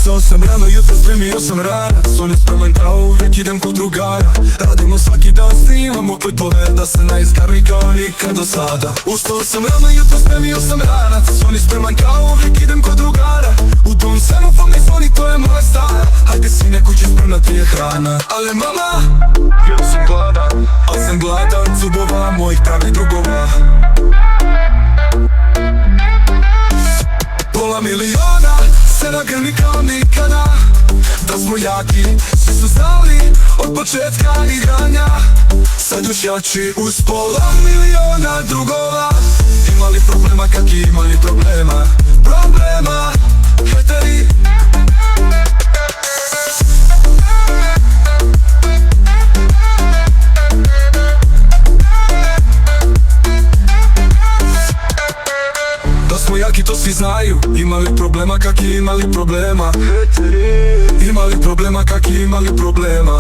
Ustao sam rano, jutro spremio sam ranac. On je spreman kao uvijek, idem kod drugara. Radimo svaki dan, snimamo klipove da se ne izgari kao nikad do sada. Ustao sam rano, jutro spremio sam ranac. On je spreman kao uvijek, idem kod drugara. U dom semafon ne zvoni, to je moja stara. Hajde sine, kući spremna ti je hrana. Ale mama, ja sam gladan, al sam gladan zubova mojih pravih drugova. Pola miliona se nagrli kao nikada. Da smo jaki, svi su znali od početka igranja. Sad još jači uz pola miliona drugova. Imali problema kak i imali problema. Problema, heteri. Da smo jaki to svi znaju. Imali problema kak i imali problema. Imali problema kak i imali problema.